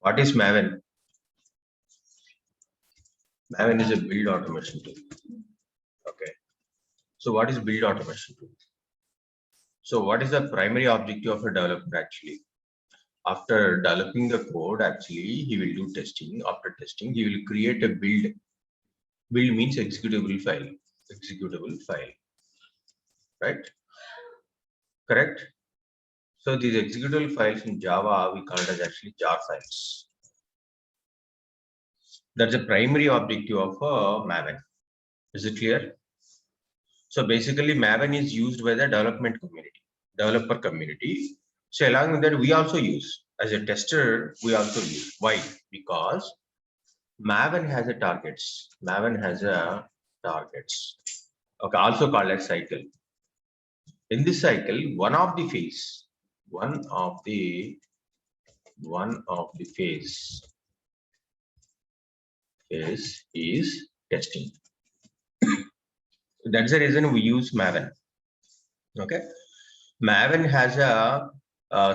What is Maven? Maven is a build automation tool. Okay. So what is build automation tool? So what is the primary objective of a developer actually? After developing the code, actually, he will do testing. After testing, he will create a build. Build means executable file. Executable file, right? Correct? So these executable files in Java, we call it as actually jar files. That's the primary objective of Maven. Is it clear? So basically, Maven is used by the development community, developer community. So along with that, we also use as a tester. We also use. Why? Because Maven has a targets. Maven has a targets. Okay, also called as cycle. In this cycle, one of the phase is testing. That's the reason we use Maven. Okay, Maven has a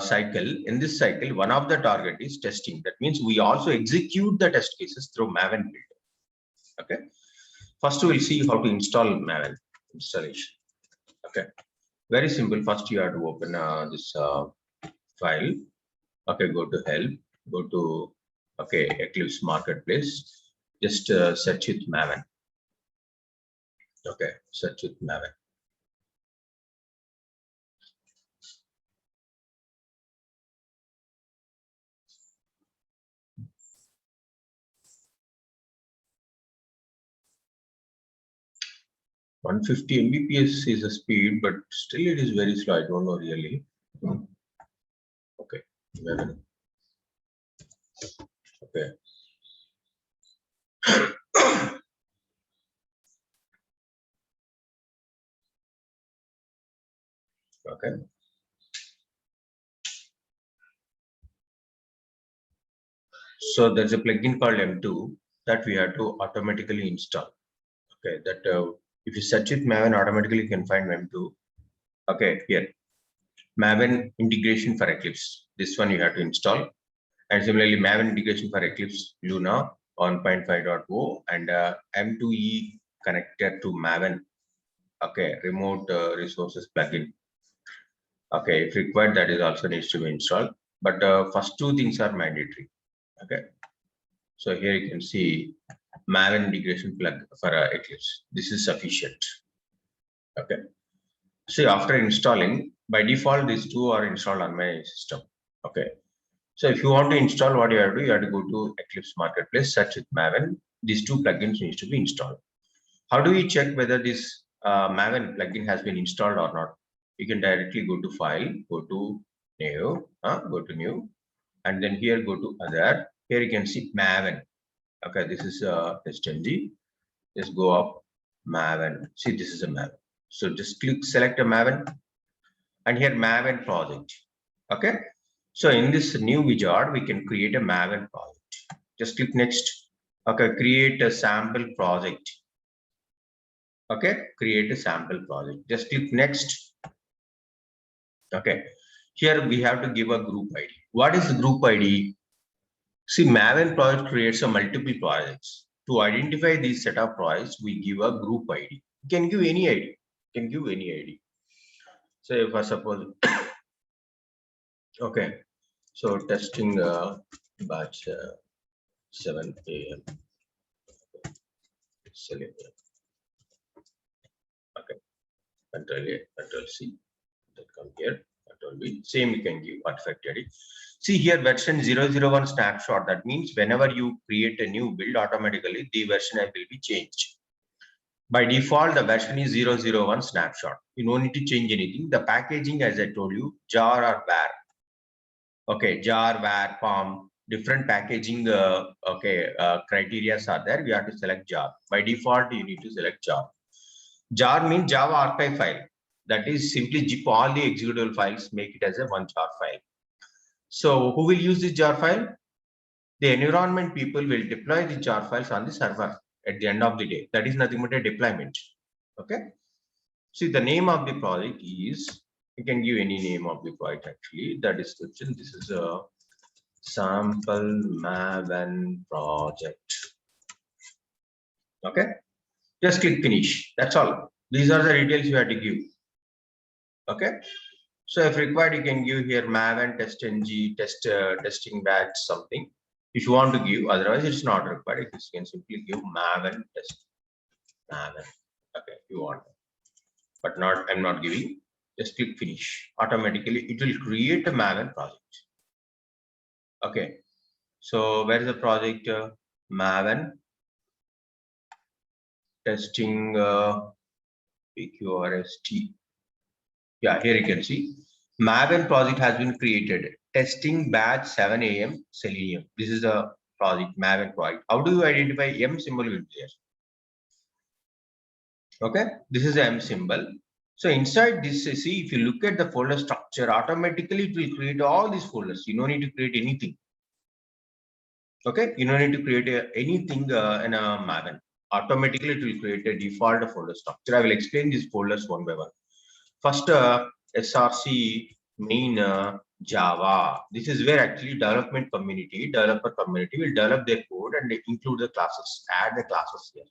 cycle. In this cycle, one of the target is testing. That means we also execute the test cases through Maven build. Okay, first we'll see how to install Maven installation. Okay, very simple. First you have to open this file. Okay, go to help, go to Eclipse Marketplace. Just search with Maven. Okay, search with Maven. (150 Mbps) is a speed, but still it is very slow. I don't know really. Okay, Maven. Okay. Okay. So there's a plugin called M2 that we have to automatically install. Okay, that if you search with Maven, automatically you can find M2. Okay, here Maven integration for Eclipse. This one you have to install, and similarly Maven integration for Eclipse Luna 1.5.0 and M2E connected to Maven. Okay, remote resources plugin. Okay, if required, that is also needs to be installed. But first two things are mandatory. Okay, so here you can see Maven integration plug for Eclipse. This is sufficient. Okay. See, after installing, by default, these two are installed on my system. Okay. So if you want to install, what you have to do, you have to go to Eclipse Marketplace, search with Maven. These two plugins needs to be installed. How do we check whether this Maven plugin has been installed or not? You can directly go to File, go to New, and then here go to Other. Here you can see Maven. Okay, this is STMG. Just go up Maven. See, this is a Maven. So just select a Maven, and here Maven project. Okay. So in this new wizard, we can create a Maven project. Just click next. Okay, create a sample project. Okay, create a sample project. Just click next. Okay, here we have to give a group ID. What is the group ID? See, Maven project creates a multiple projects. To identify these set of projects, we give a group ID. You can give any ID. You can give any ID. So if I suppose, okay, so testing batch 7 a.m. Select. Okay, Control A, Control C. That come here. Control B. Same you can give artifact ID. See here version 001 snapshot. That means whenever you create a new build, automatically the version will be changed. By default, the version is 001 snapshot. You don't need to change anything. The packaging, as I told you, jar or var. Okay, jar, var, POM, different packaging criteria are there. We have to select jar. By default, you need to select jar. Jar means Java archive file. That is simply zip all the executable files, make it as a one jar file. So who will use this jar file? The environment people will deploy the jar files on the server at the end of the day. That is nothing but a deployment. Okay. See, the name of the project is, you can give any name of the project actually. The description, this is a sample Maven project. Okay, just click finish. That's all. These are the details you have to give. Okay, so if required, you can give here Maven test ng testing batch something. If you want to give, otherwise it's not required. You can simply give Maven test Maven. Okay, you want, but not. I'm not giving. Just click finish. Automatically, it will create a Maven project. Okay, so where is the project? Maven testing PQRST. Yeah, here you can see Maven project has been created. Testing batch 7 a.m. Selenium. This is the project, Maven project. How do you identify M symbol will be there? Okay, this is the M symbol. So inside this, see, if you look at the folder structure, automatically it will create all these folders. You don't need to create anything. Okay, you don't need to create anything in a Maven. Automatically it will create a default folder structure. I will explain these folders one by one. First, SRC main Java. This is where actually developer community will develop their code and they include the classes. Add the classes here.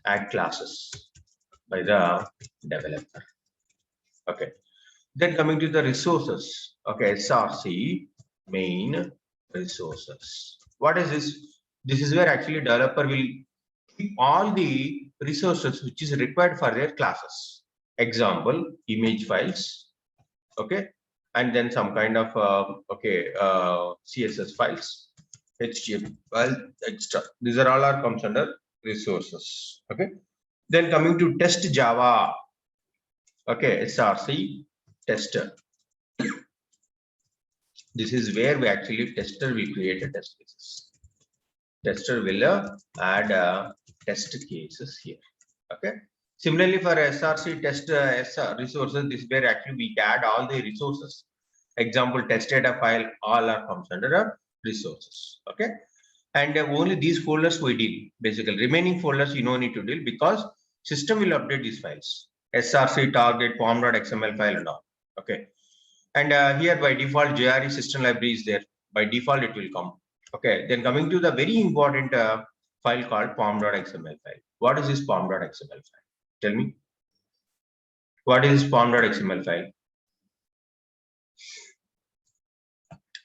Add classes by the developer. Okay. Then coming to the resources. Okay, SRC main resources. What is this? This is where actually developer will keep all the resources which is required for their classes. Example, image files. Okay, and then some kind of CSS files, HTML, extra. These are all comes under resources. Okay, then coming to test Java. Okay, SRC tester. This is where we actually tester will create a test cases. Tester will add test cases here. Okay. Similarly, for SRC test resources, this is where actually we add all the resources. Example, test data file, all are comes under resources. Okay. And only these folders we deal. Basically, remaining folders you don't need to deal because system will update these files. SRC target pom.xml file and all. Okay. And here by default, JRE system library is there. By default, it will come. Okay. Then coming to the very important file called pom.xml file. What is this pom.xml file? Tell me. What is pom.xml file?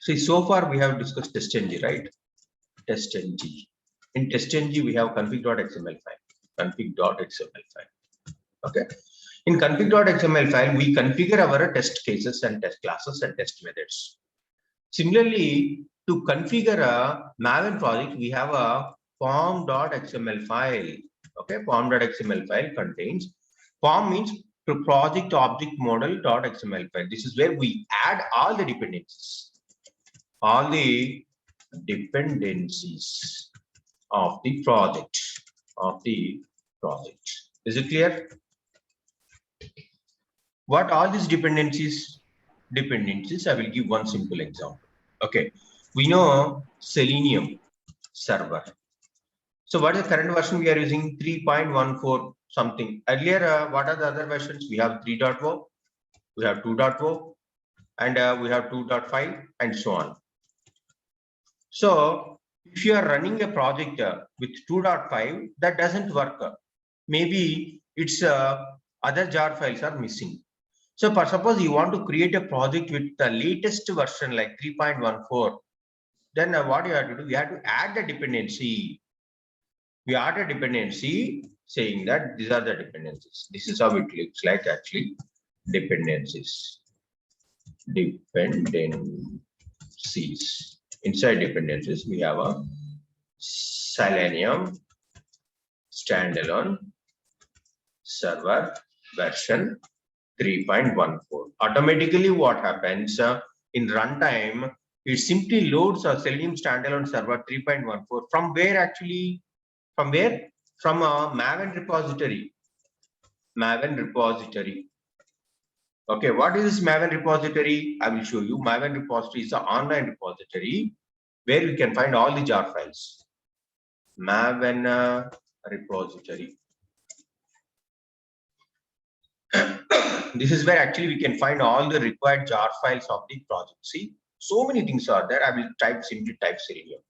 See, so far we have discussed testng, right? Testng. In testng, we have config.xml file. Config.xml file. Okay. In config.xml file, we configure our test cases and test classes and test methods. Similarly, to configure a Maven project, we have a pom.xml file. Okay, pom.xml file contains, pom means to project object model.xml file. This is where we add all the dependencies. All the dependencies of the project. Is it clear? What all these dependencies? Dependencies, I will give one simple example. Okay, we know Selenium server. So what is the current version we are using? 3.14 something. Earlier, what are the other versions? We have 3.0, we have 2.0, and we have 2.5 and so on. So if you are running a project with 2.5, that doesn't work. Maybe it's other jar files are missing. So for suppose you want to create a project with the latest version like 3.14, then what you have to do, you have to add the dependency. We add a dependency saying that these are the dependencies. This is how it looks like actually. Dependencies. Inside dependencies, we have a Selenium standalone server version 3.14. Automatically, what happens in runtime, it simply loads a Selenium standalone server 3.14. From where actually? From where? From a Maven repository. Maven repository. Okay, what is this Maven repository? I will show you. Maven repository is an online repository where you can find all the jar files. Maven repository. This is where actually we can find all the required jar files of the project. See, So many things are there. I will simply type Selenium.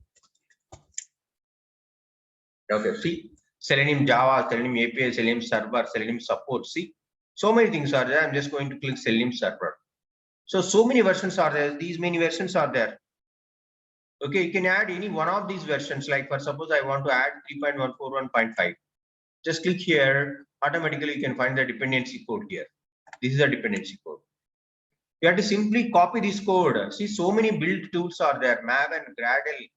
Okay, see, Selenium Java, Selenium API, Selenium Server, Selenium Support. See, so many things are there. I'm just going to click Selenium Server. So many versions are there. These many versions are there. Okay, you can add any one of these versions. Like for suppose I want to add 3.141.5. Just click here. Automatically, you can find the dependency code here. This is a dependency code. You have to simply copy this code. See, so many build tools are there. Maven, Gradle,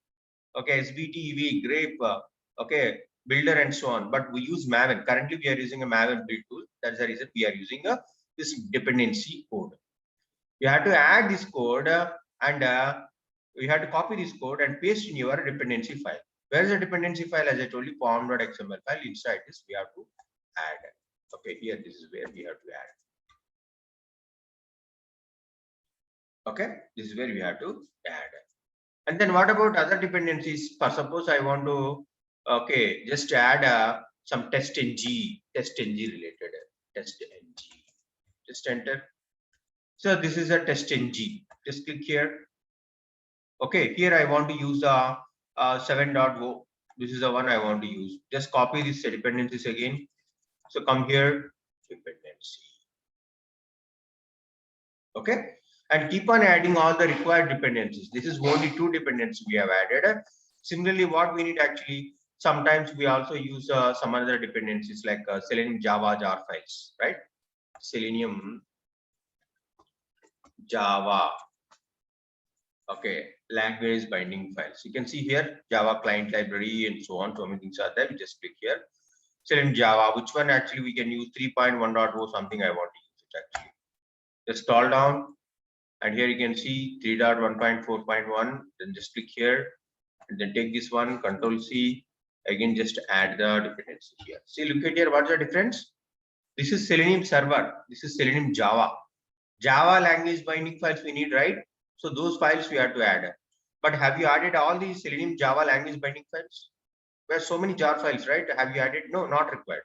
okay, SBTV, Grape, okay, Builder and so on. But we use Maven. Currently, we are using a Maven build tool. That's the reason we are using this dependency code. You have to add this code and you have to copy this code and paste in your dependency file. Where is the dependency file? As I told you, pom.xml file. Inside this, we have to add. Okay, here this is where we have to add. Okay, this is where we have to add. And then what about other dependencies? For suppose I want to, okay, just add some test.ng related test.ng. Just enter. So this is a test.ng. Just click here. Okay, here I want to use 7.0. This is the one I want to use. Just copy these dependencies again. So come here, dependency. Okay, and keep on adding all the required dependencies. This is only 2 dependencies we have added. Similarly, what we need actually, sometimes we also use some other dependencies like Selenium Java jar files, right? Selenium Java. Okay, language binding files. You can see here Java client library and so on. So many things are there. We just click here. Selenium Java. Which one actually we can use? 3.1.0 something I want to use it actually. Just scroll down, and here you can see 3.1.4.1. Then just click here, and then take this one. Control C. Again, just add the dependency here. See, look at here. What's the difference? This is Selenium Server. This is Selenium Java. Java language binding files we need, right? So those files we have to add. But have you added all these Selenium Java language binding files? There are so many jar files, right? Have you added? No, not required.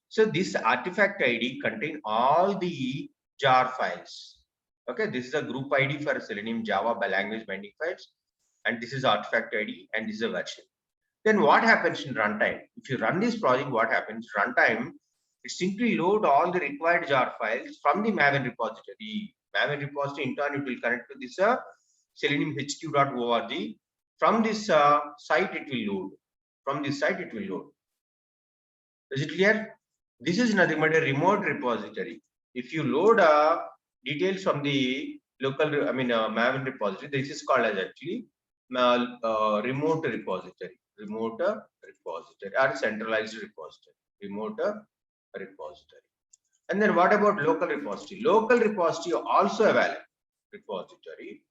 So this artifact ID contain all the jar files. Okay, this is a group ID for Selenium Java by language binding files, and this is artifact ID, and this is a version. Then what happens in runtime? If you run this project, what happens? Runtime, it simply load all the required jar files from the Maven repository. Maven repository in turn it will connect to this seleniumhq.org. From this site it will load. From this site it will load. Is it clear? This is nothing but a remote repository. If you load details from the local, Maven repository, this is called as actually remote repository. Remote repository or centralized repository. Remote repository. And then what about local repository? Local repository also available repository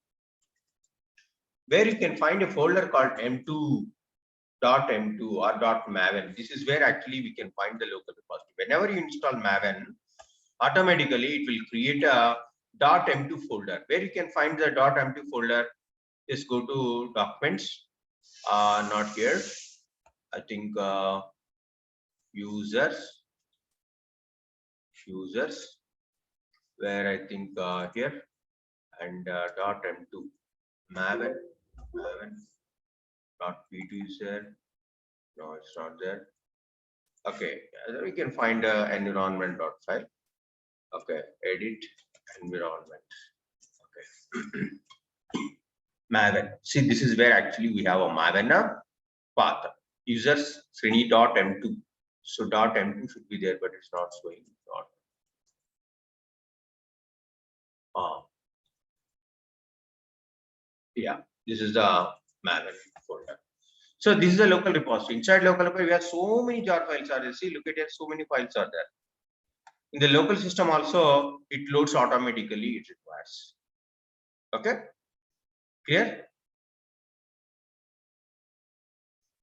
where you can find a folder called m2.m2 or .maven. This is where actually we can find the local repository. Whenever you install Maven, automatically it will create a .m2 folder. Where you can find the .m2 folder, just go to documents, not here. I think users, where I think here, and .m2 Maven .p2 is there. No, it's not there. Okay, we can find environment.file. Okay, edit environment. Okay. Maven. See, this is where actually we have a Maven path. Users Srini.m2. So .m2 should be there, but it's not showing. Yeah, this is the Maven folder. So this is a local repository. Inside local repository, we have so many jar files are there. See, look at it, so many files are there. In the local system also, it loads automatically, it requires. Okay, clear?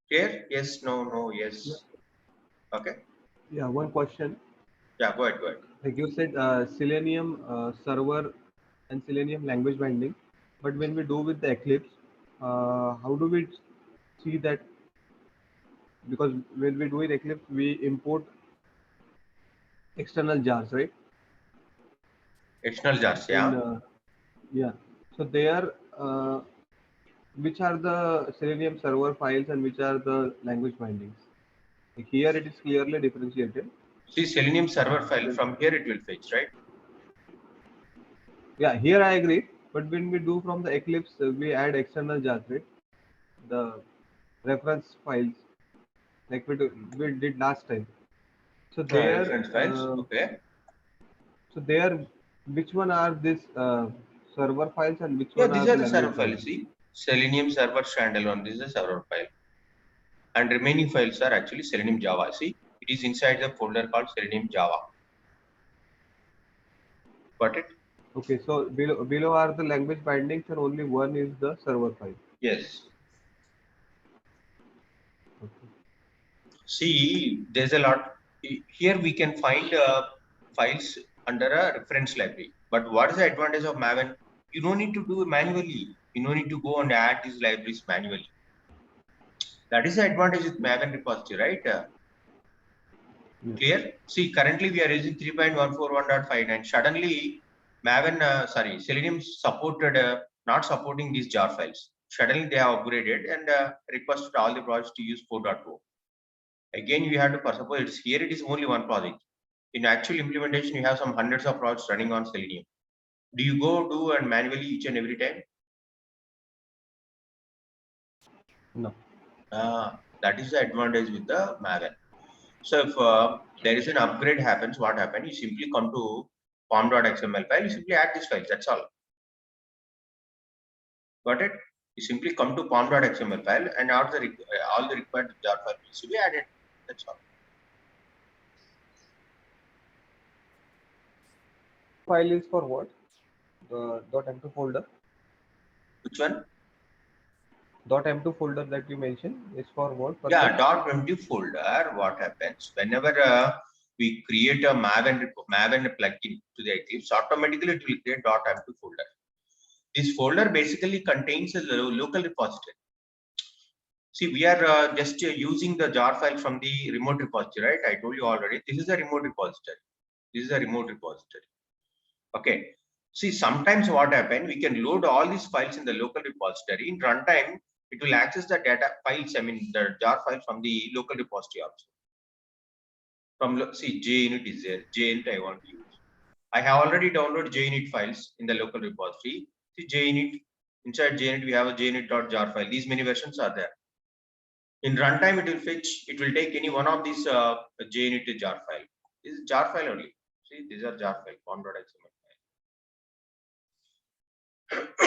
Clear? Yes, no, yes. Yeah. Okay. Yeah, one question. Yeah, go ahead. Like you said, Selenium server and Selenium language binding, but when we do with the Eclipse, how do we see that? Because when we do with Eclipse, we import external jars, right? External jars, yeah. Yeah. So there, which are the Selenium server files and which are the language bindings? Like here it is clearly differentiated. See Selenium server file, from here it will fetch, right? Yeah, here I agree. But when we do from the Eclipse, we add external jars, right? The reference files, like we did last time. So there, Reference files, okay. so there, which one are these server files and which Yeah, one these are are the the server language files. bindings? See, Selenium server standalone, this is the server file. And remaining files are actually Selenium Java. See, it is inside the folder called Selenium Java. Got it? Okay, so below are the language bindings and only one is the server file. Yes. Okay. See, there's a lot. Here we can find files under a reference library. But what is the advantage of Maven? You don't need to do it manually. You don't need to go and add these libraries manually. That is the advantage with Maven repository, right? Yes. Clear? See, currently we are using 3.141.5 and suddenly Maven, Selenium supported, not supporting these jar files. Suddenly they have upgraded and requested all the projects to use 4.0. Again, you have to suppose it's here, it is only one project. In actual implementation, you have some hundreds of projects running on Selenium. Do you go do and manually each and every time? No. That is the advantage with the Maven. So if there is an upgrade happens, what happens? You simply come to pom.xml file, you simply add this file, that's all. Got it? You simply come to pom.xml file and all the required jar file needs to be added. That's all. File is for what? The .m2 folder. Which one? .m2 folder that you mentioned is for what purpose? Yeah, .empty folder. What happens whenever we create a Maven plugin to the Eclipse, automatically it will create .empty folder. This folder basically contains a local repository. See, we are just using the jar file from the remote repository, right? I told you already. This is a remote repository. This is a remote repository. Okay. See, sometimes what happens, we can load all these files in the local repository. In runtime, it will access the data files, the jar file from the local repository also. From, see, JUnit is there. JUnit I want to use. I have already downloaded JUnit files in the local repository. See, JUnit, inside JUnit, we have a JUnit.jar file. These many versions are there. In runtime, it will fetch, it will take any one of these JUnit jar file. This is jar file only. See, these are jar file, pom.xml file.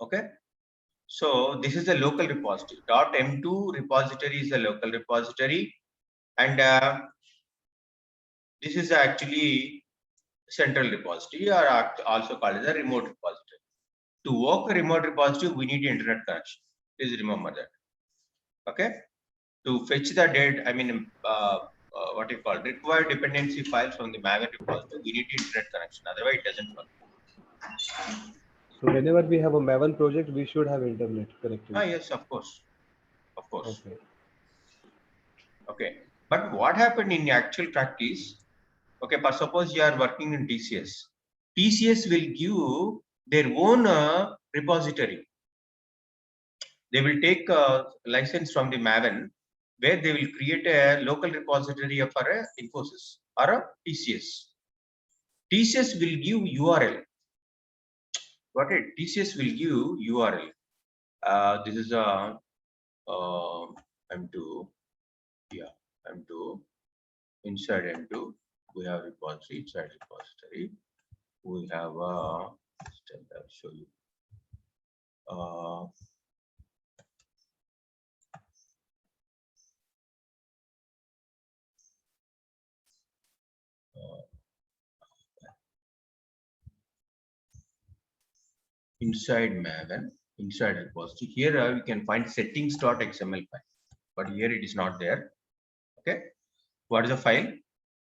Okay. So this is the local repository. .m2 repository is the local repository. And this is actually central repository, or also called as a remote repository. To work a remote repository, we need internet connection. Please remember that. Okay. To fetch the data, what you call required dependency files from the Maven repository, we need internet connection. Otherwise, it doesn't work. So whenever we have a Maven project, we should have internet connectivity. Yes, of course. Of course. Okay. Okay. But what happened in actual practice? Okay, but suppose you are working in TCS. TCS will give their own repository. They will take a license from the Maven, where they will create a local repository for a Infosys or a TCS. TCS will give URL. What it? TCS will give URL. This is a M2. Yeah, M2. Inside M2, we have repository. Inside repository, we have a. I'll show you. Inside Maven, inside repository. Here we can find settings.xml file, but here it is not there. Okay, what is the file?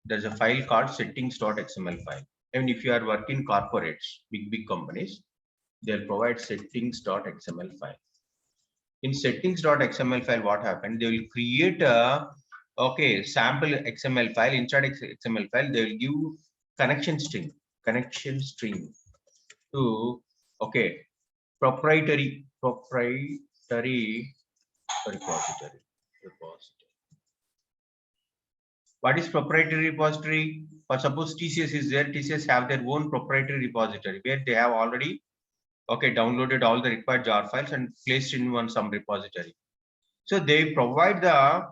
There's a file called settings.xml file. And if you are working corporates, big companies, they'll provide settings.xml file. In settings.xml file, what happened? They will create a sample XML file. Inside XML file, they will give connection string to Okay, proprietary repository. What is proprietary repository? For suppose TCS is there, TCS have their own proprietary repository where they have already downloaded all the required jar files and placed in some repository. So they provide the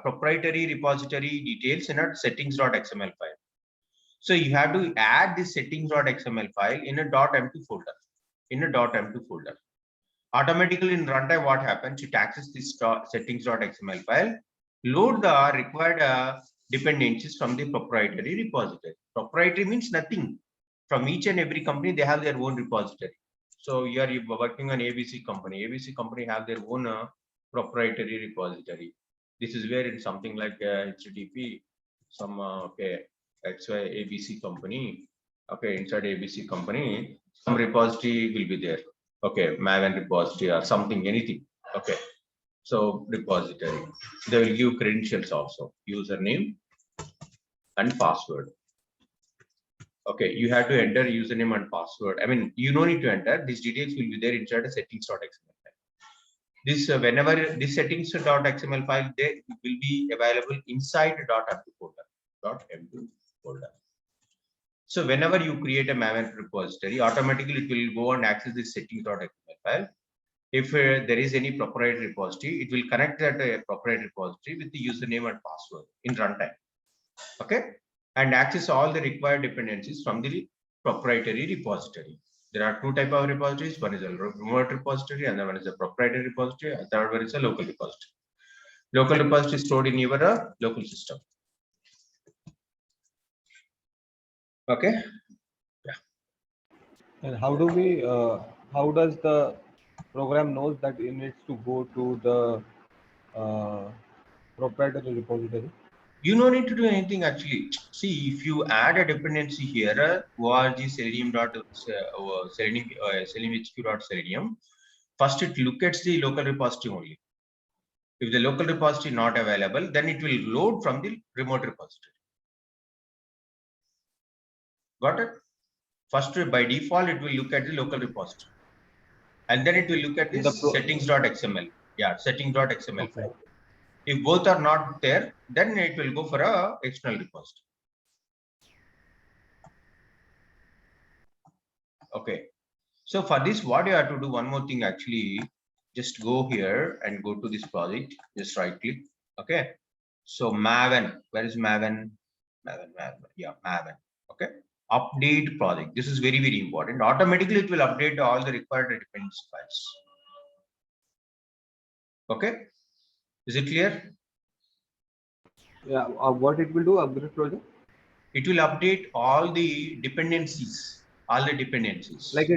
proprietary repository details in a settings.xml file. So you have to add this settings.xml file in a .m2 folder. Automatically in runtime, what happens? It accesses this settings.xml file, load the required dependencies from the proprietary repository. Proprietary means nothing. From each and every company, they have their own repository. So you are working on ABC company. ABC company have their own proprietary repository. This is where in something like HTTP, some XY ABC company. Okay, inside ABC company, some repository will be there. Okay, Maven repository or something, anything. Okay, so repository. They will give credentials also, username and password. Okay, you have to enter username and password. I mean, you don't need to enter. These details will be there inside a settings.xml file. This whenever this settings.xml file there will be available inside .m2 folder. So whenever you create a Maven repository, automatically it will go and access this settings.xml file. If there is any proprietary repository, it will connect that proprietary repository with the username and password in runtime. Okay, and access all the required dependencies from the proprietary repository. There are two types of repositories. One is a remote repository, and the one is a proprietary repository. And third one is a local repository. Local repository is stored in your local system. Okay. Yeah. And how does the program knows that it needs to go to the proprietary repository? You don't need to do anything actually. See, if you add a dependency here, org selenium, first it looks at the local repository only. If the local repository not available, then it will load from the remote repository. Got it? First, by default, it will look at the local repository. And then it will look at this settings.xml. Yeah, settings.xml Okay. file. If both are not there, then it will go for a external repository. Okay. So for this, what you have to do, one more thing actually, just go here and go to this project, just right click. Okay. So Maven, where is Maven? Maven. Yeah, Maven. Okay. Update project. This is very, very important. Automatically, it will update all the required dependency files. Okay. Is it clear? Yeah. What it will do? Upgrade project. It will update all the dependencies. Like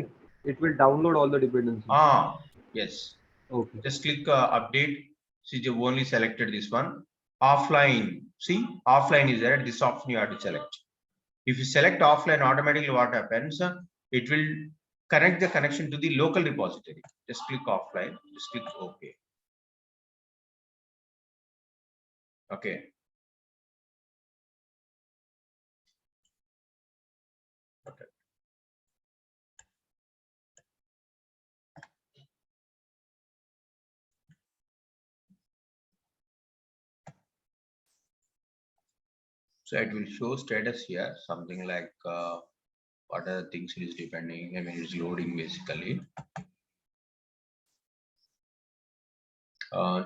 it will download all the dependencies. Yes. Okay. Just click update. See, you only selected this one. Offline. See, offline is there. This option you have to select. If you select offline, automatically what happens? It will connect the connection to the local repository. Just click offline. Just click OK. Okay. Okay. So it will show status here, something like what are the things it is depending. I mean, it's loading basically.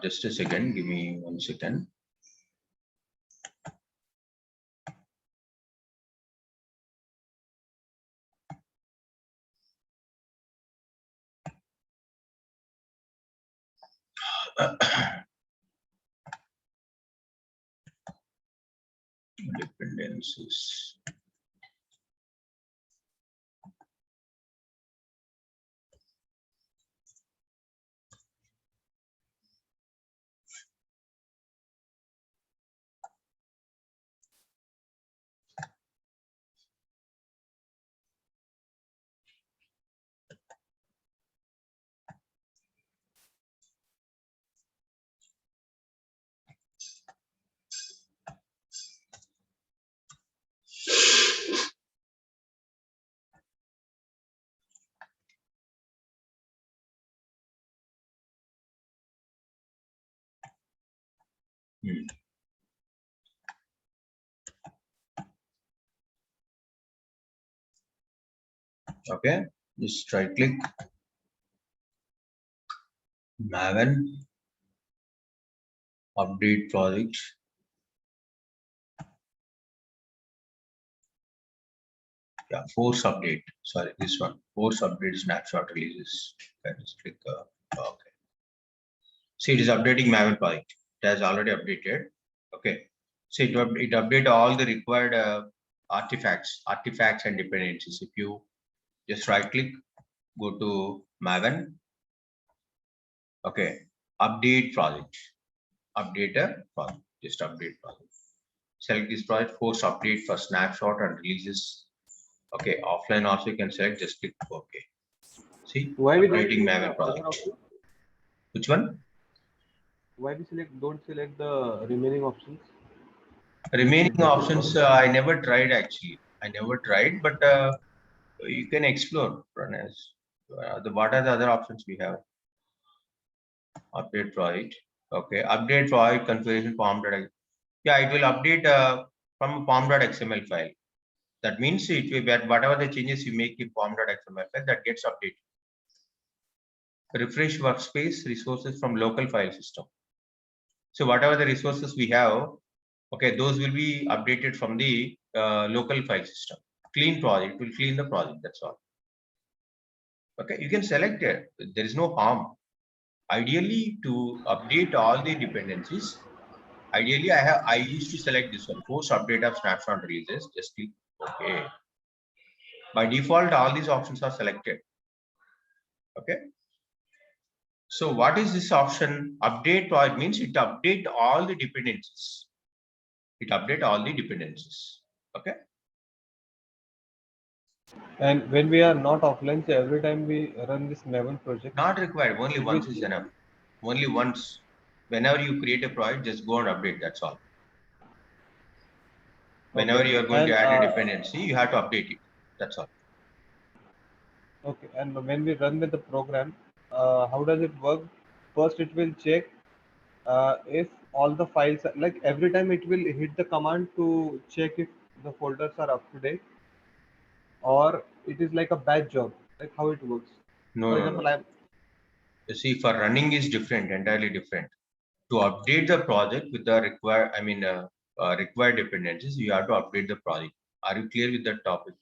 Just a second. Give me 1 second. Dependencies. Okay, just right click, Maven, update project. Yeah, force update. Sorry, this one. Force update snapshot releases. Okay, just click. Okay. See, it is updating Maven project. It has already updated. Okay. So it update all the required artifacts and dependencies. If you just right click, go to Maven. Okay. Update project. Update a project. Just update project. Select this project. Force update for snapshot and releases. Okay, offline also you can select, just click OK. See, Why we updating don't Maven select the other project. option? Which one? Why we don't select the remaining options? Remaining options, I never tried actually. I never tried, but you can explore. Pranesh. What are the other options we have? Update project. Okay, update project configuration form.xml. Yeah, it will update from a form.xml file. That means it will be whatever the changes you make in form.xml file, that gets updated. Refresh workspace resources from local file system. So whatever the resources we have, okay, those will be updated from the local file system. Clean project will clean the project. That's all. Okay, you can select it. There is no harm. Ideally, to update all the dependencies, ideally I used to select this one, force update of snapshot releases. Just click OK. By default, all these options are selected. Okay. So what is this option? Update project means it update all the dependencies. It update all the dependencies. Okay. And when we are not offline, so every time we run this Maven project, Not required. Only once is enough. Only once. Whenever you create a project, just go and update. That's all. Whenever you are going to add a dependency, you have to update it. That's all. Okay. And when we run with the program, how does it work? First, it will check if all the files, like every time it will hit the command to check if the folders are up to date, or it is like a batch job, like how it works. No, For no, example, no. You see, for running is different, entirely different. To update the project with the required, required dependencies, you have to update the project. Are you clear with that topic?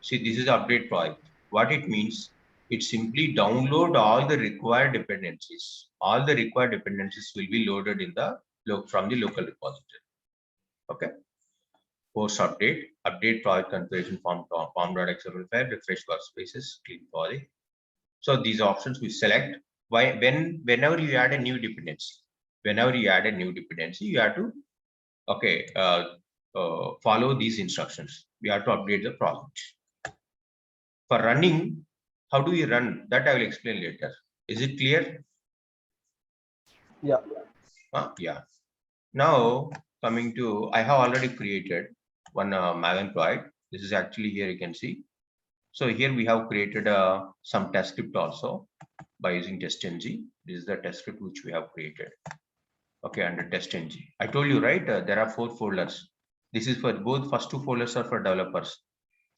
See, this is update project. What it means, it simply download all the required dependencies. All the required dependencies will be loaded in the from the local repository. Okay. Force update, update project configuration form.xml file, refresh workspaces, clean project. So these options we select whenever you add a new dependency. Whenever you add a new dependency, you have to follow these instructions. We have to update the project. For running, how do we run? That I will explain later. Is it clear? Yeah. Yeah. Now coming to, I have already created one Maven project. This is actually here you can see. So here we have created some test script also by using testng. This is the test script which we have created. Okay, under testng. I told you, right? There are 4 folders. This is for both first 2 folders are for developers.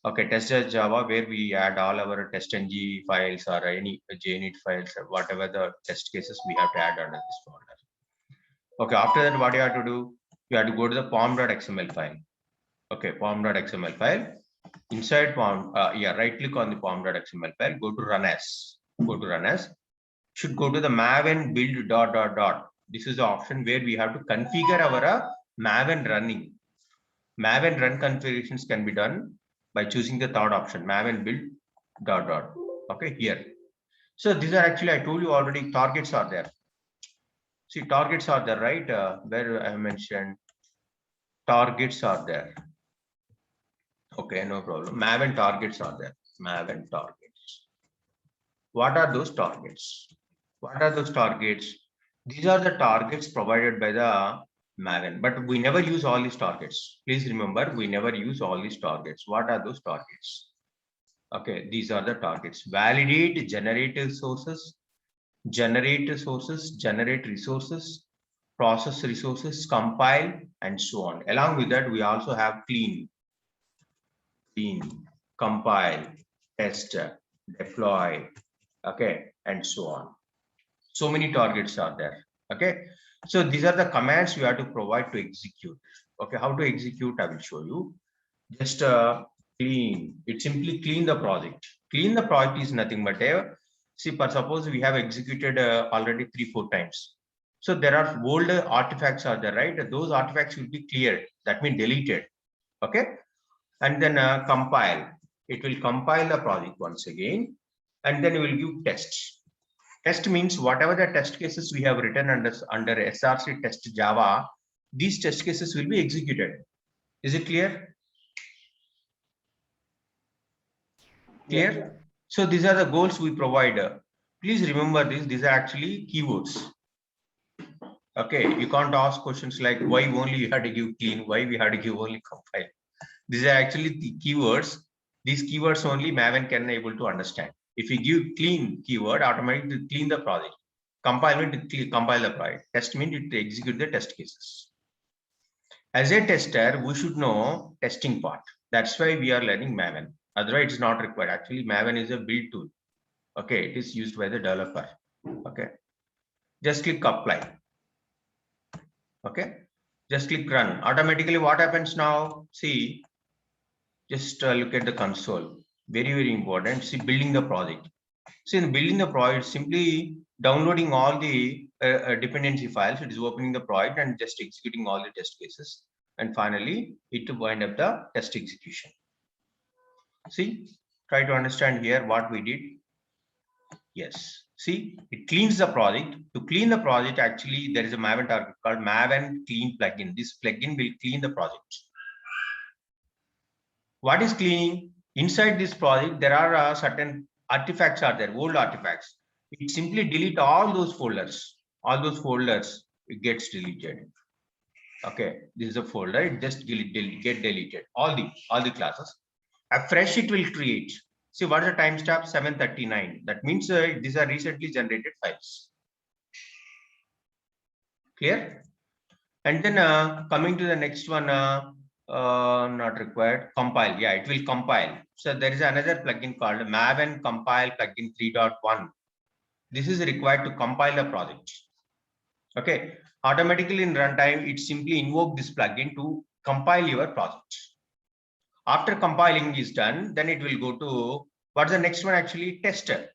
Okay, test.java, where we add all our testng files or any JUnit files, or whatever the test cases we have to add under this folder. Okay, after that, what you have to do? You have to go to the pom.xml file. Okay, pom.xml file. Inside pom, right click on the pom.xml file, go to run as. Go to run as. Should go to the Maven build ... This is the option where we have to configure our Maven running. Maven run configurations can be done by choosing the third option, Maven build ... Okay, here. So these are actually, I told you already, targets are there. See, targets are there, right? Where I mentioned targets are there. Okay, no problem. Maven targets are there. Maven targets. What are those targets? What are those targets? These are the targets provided by the Maven, but we never use all these targets. Please remember, we never use all these targets. What are those targets? Okay, these are the targets. Validate generative sources, generate resources, process resources, compile, and so on. Along with that, we also have clean, compile, test, deploy, okay, and so on. So many targets are there. Okay, so these are the commands you have to provide to execute. Okay, how to execute, I will show you. Just clean. It simply clean the project. Clean the project is nothing but see, for suppose we have executed already 3-4 times. So there are old artifacts are there, right? Those artifacts will be cleared. That means deleted. Okay, and then compile. It will compile the project once again, and then we will give test. Test means whatever the test cases we have written under SRC test Java, these test cases will be executed. Is it clear? Clear? Yeah. So these are the goals we provide. Please remember this. These are actually keywords. Okay, you can't ask questions like why only you had to give clean, why we had to give only compile. These are actually the keywords. These keywords only Maven can able to understand. If you give clean keyword, automatically to clean the project. Compile means to compile the project. Test means to execute the test cases. As a tester, we should know testing part. That's why we are learning Maven. Otherwise, it's not required. Actually, Maven is a build tool. Okay, it is used by the developer. Okay, just click apply. Okay, just click run. Automatically, what happens now? See, just look at the console. Very important. See, building the project. See, in building the project, simply downloading all the dependency files. It is opening the project and just executing all the test cases. And finally, it to wind up the test execution. See, try to understand here what we did. Yes, see, it cleans the project. To clean the project, actually, there is a Maven target called Maven Clean plugin. This plugin will clean the project. What is cleaning? Inside this project, there are certain artifacts are there, old artifacts. It simply delete all those folders. All those folders, it gets deleted. Okay, this is a folder. It just get deleted. All the classes. A fresh it will create. See, what is the timestamp? 7:39. That means these are recently generated files. Clear? And then coming to the next one, not required. Compile. Yeah, it will compile. So there is another plugin called Maven Compile Plugin 3.1. This is required to compile the project. Okay. Automatically in runtime, it simply invoke this plugin to compile your project. After compiling is done, then it will go to what's the next one actually? Tester.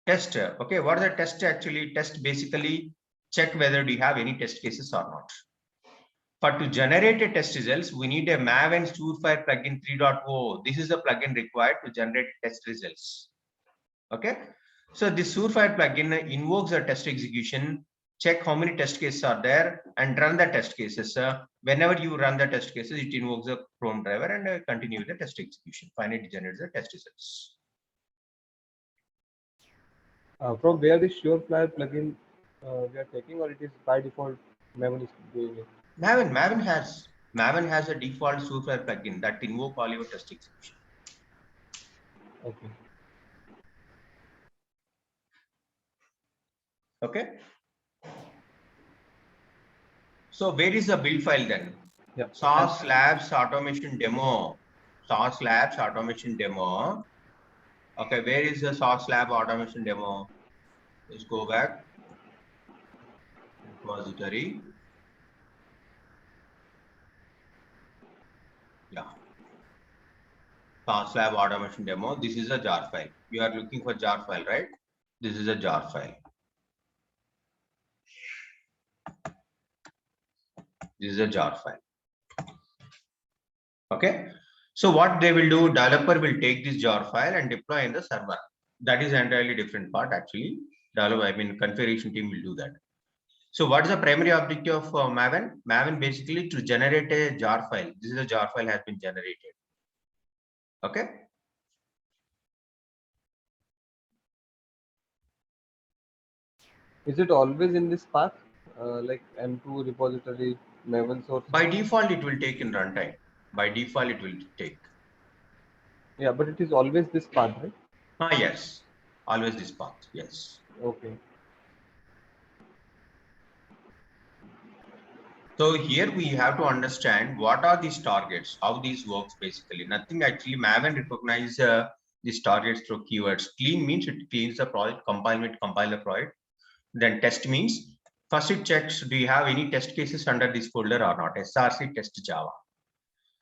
Tester. Okay, what is the test actually? Test basically check whether you have any test cases or not. For to generate a test results, we need a Maven Surefire plugin 3.0. This is the plugin required to generate test results. Okay, so this Surefire plugin invokes a test execution, check how many test cases are there, and run the test cases. Whenever you run the test cases, it invokes a Chrome driver and continue the test execution. Finally, it generates the test results. From where the Surefire plugin we are taking, or it is by default Maven is doing it? Maven has a default Surefire plugin that invoke all your test execution. Okay. Okay. So where is the build file then? Yeah. Sauce Labs automation demo. Sauce Labs automation demo. Okay, where is the Sauce Lab automation demo? Let's go back. Repository. Yeah. Sauce Lab automation demo. This is a jar file. You are looking for jar file, right? This is a jar file. This is a jar file. Okay. So what they will do, developer will take this jar file and deploy in the server. That is entirely different part actually. Configuration team will do that. So what is the primary objective of Maven? Maven basically to generate a jar file. This is a jar file has been generated. Okay. Is it always in this path, like M2 repository, Maven source? By default, it will take in runtime. By default, it will take. Yeah, but it is always this path, right? Yes. Always this path. Yes. Okay. So here we have to understand what are these targets, how these works basically. Nothing actually, Maven recognize these targets through keywords. Clean means it cleans the project, compile the project. Then test means first it checks, do you have any test cases under this folder or not? SRC test Java.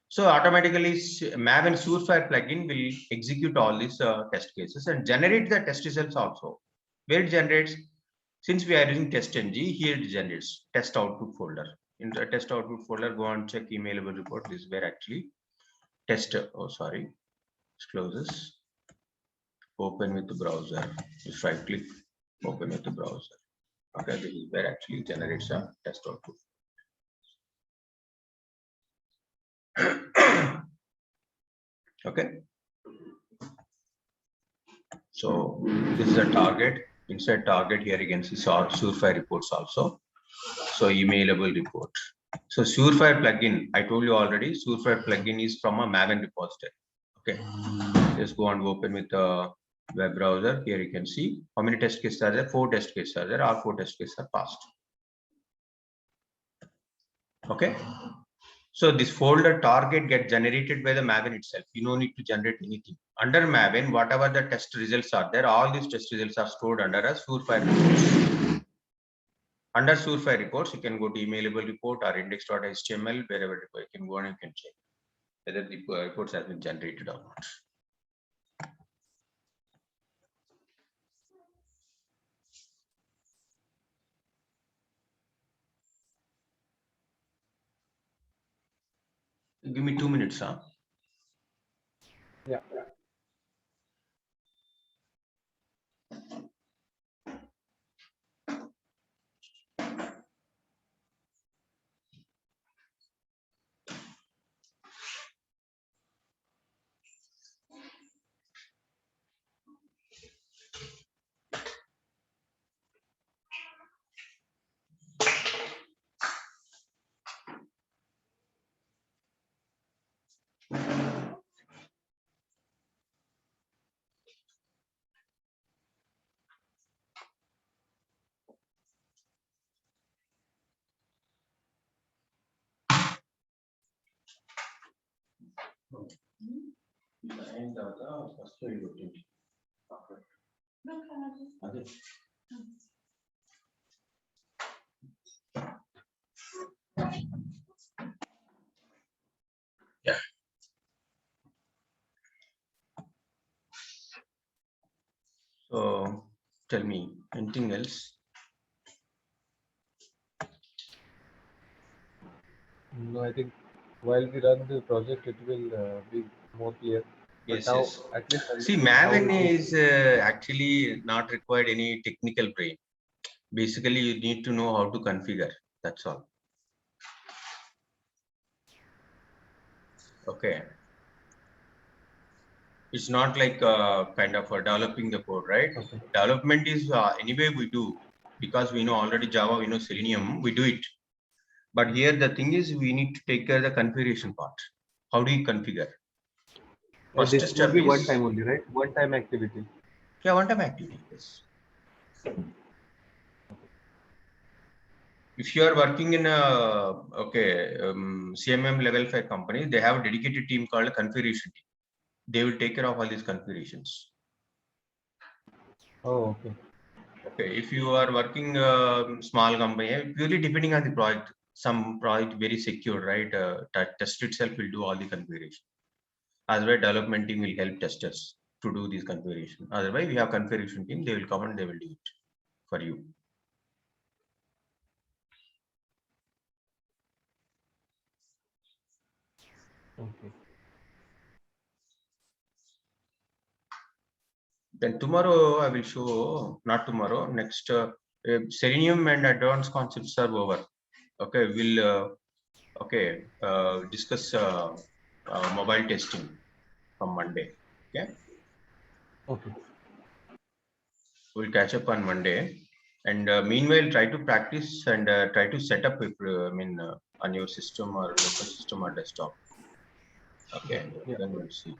So automatically Maven Surefire plugin will execute all these test cases and generate the test results also. Where it generates, since we are using testng, here it generates test output folder. In the test output folder, go and check emailable report. This is where actually test, close this, open with the browser. Just right click, open with the browser. Okay, this is where actually generates a test output. Okay. So this is a target. Inside target here again is Surefire reports also. So emailable report. So Surefire plugin, I told you already, Surefire plugin is from a Maven repository. Okay. Just go and open with the web browser. Here you can see how many test cases are there. 4 test cases are there. All 4 test cases are passed. Okay. So this folder target gets generated by the Maven itself. You don't need to generate anything. Under Maven, whatever the test results are there, all these test results are stored under a Surefire reports. Under Surefire reports, you can go to emailable report or index.html, wherever you can go and you can check whether the reports have been generated or not. Give me 2 minutes, huh? Yeah. Yeah. So tell me anything else? No, I think while we run the project, it will be more clear. But Yes, now, yes. at least See, understand how Maven it is actually not required any technical brain. Basically, you need to know how to configure. That's all. Okay. It's not like kind of developing the code, right? Okay. Development is anyway we do because we know already Java, we know Selenium, we do it. But here the thing is we need to take care of the configuration part. How do you configure? First This would step be one is time only, right? One time activity. one-time activity. Yes. If you are working in a CMM level 5 company, they have a dedicated team called a configuration team. They will take care of all these configurations. Oh, okay. Okay, if you are working small company, purely depending on the project, some project very secure, right? Test itself will do all the configuration. Otherwise, development team will help testers to do this configuration. Otherwise, we have configuration team, they will come and they will do it for you. Okay. Then tomorrow I will show, not tomorrow, next Selenium and advanced concepts are over. Okay, we'll discuss mobile testing from Monday. Okay, Okay. we'll catch up on Monday. And meanwhile, try to practice and try to set up, on your system or local system or desktop. Okay, Yeah. then we'll see.